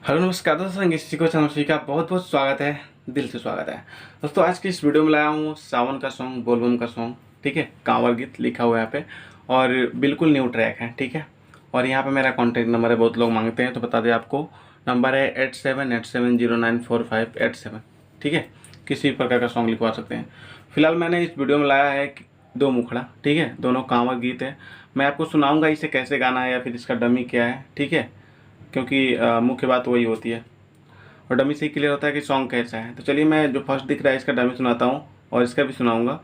Hello नमस्कार दोस्तों, संगीत सीखो चैनल का बहुत बहुत स्वागत है, दिल से स्वागत है दोस्तों। आज की इस वीडियो में लाया हूँ सावन का सॉन्ग, बोलबम का सॉन्ग, ठीक है। कांवर गीत लिखा हुआ है यहाँ पे और बिल्कुल न्यू ट्रैक है, ठीक है। और यहाँ पे मेरा कॉन्टैक्ट नंबर है, बहुत लोग मांगते हैं तो बता दें आपको। नंबर है 8787094587, ठीक है। किसी भी प्रकार का सॉन्ग लिखवा सकते हैं। फिलहाल मैंने इस वीडियो में लाया है दो मुखड़ा, ठीक है। दोनों कांवर गीत है। मैं आपको सुनाऊँगा इसे कैसे गाना है या फिर इसका डमी क्या है, ठीक है। क्योंकि मुख्य बात वही होती है और डमी से ही क्लियर होता है कि सॉन्ग कैसा है। तो चलिए मैं जो फर्स्ट दिख रहा है इसका डमी सुनाता हूँ और इसका भी सुनाऊंगा,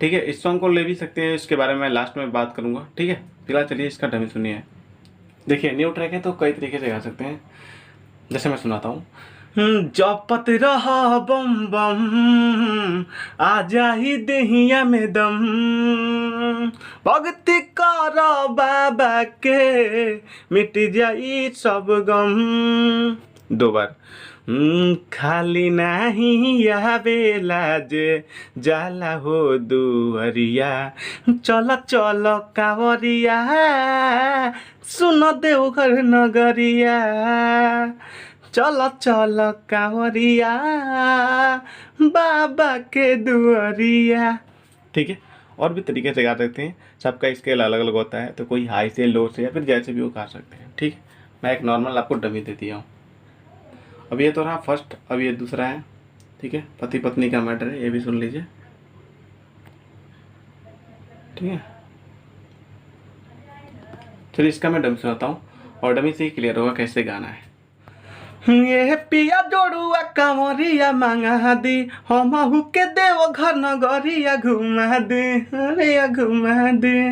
ठीक है। इस सॉन्ग को ले भी सकते हैं, इसके बारे में लास्ट में बात करूंगा, ठीक है। फिलहाल चलिए इसका डमी सुनिए। देखिए न्यू ट्रैक है तो कई तरीके से गा सकते हैं, जैसे मैं सुनाता हूँ। जपत रहा बम बम, आ जाही देहिया में दम, भक्ति कर बाबा के, मिट जाई सब गम। दो बार। खाली नहीं आवेला जे जाला हो दुअरिया, चल चल कांवरिया, सुन देवघर नगरिया, चल चल कांवरिया, बाबा के दुआरिया, ठीक है। और भी तरीके से गा सकते हैं, सबका स्केल अलग अलग होता है, तो कोई हाई से लो से या फिर जैसे भी वो गा सकते हैं, ठीक है। मैं एक नॉर्मल आपको डमी दे दिया हूँ। अब ये तो रहा फर्स्ट, अब ये दूसरा है, ठीक है। पति पत्नी का मैटर है, ये भी सुन लीजिए, ठीक है। चलिए इसका मैं डमी सुनाता हूँ और डमी से ही क्लियर होगा कैसे गाना है। ये पिया जोड़ुआ कांवरिया मांगा दी, हमहू के देव घर नगरिया घुमा दे, अरे घुमा दे,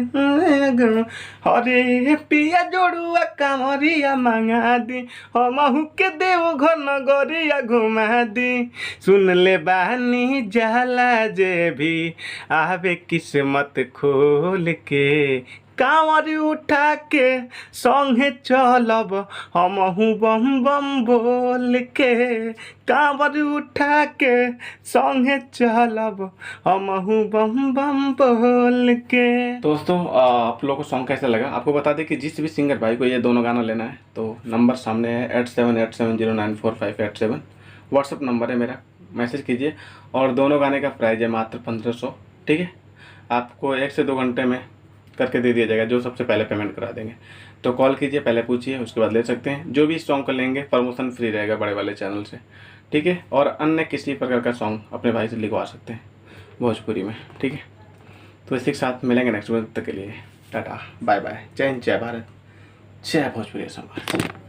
अरे पिया जोड़ुआ कांवरिया मांगा दी, हमहू के देव घर नगरिया घुमा दी। सुन ले बानी जाला जे भी आवे किस्मत खोल के, कांवर उठा के संगे चलब हमहू बम बम बोल के, कांवर उठा के संगे चलब हमहू बम बम बोल के। दोस्तों आप लोगों को सॉन्ग कैसा लगा, आपको बता दें कि जिस भी सिंगर भाई को ये दोनों गाना लेना है तो नंबर सामने है 8787094587, व्हाट्सअप नंबर है मेरा, मैसेज कीजिए। और दोनों गाने का प्राइस है मात्र 1500, ठीक है। आपको 1 से 2 घंटे में करके दे दिया जाएगा, जो सबसे पहले पेमेंट करा देंगे। तो कॉल कीजिए, पहले पूछिए, उसके बाद ले सकते हैं। जो भी सॉन्ग को लेंगे प्रमोशन फ्री रहेगा बड़े वाले चैनल से, ठीक है। और अन्य किसी प्रकार का सॉन्ग अपने भाई से लिखवा सकते हैं भोजपुरी में, ठीक है। तो इसी के साथ मिलेंगे नेक्स्ट वीडियो, तक के लिए टाटा बाय बाय, जय हिंद, जय भारत, जय भोजपुरी समाज।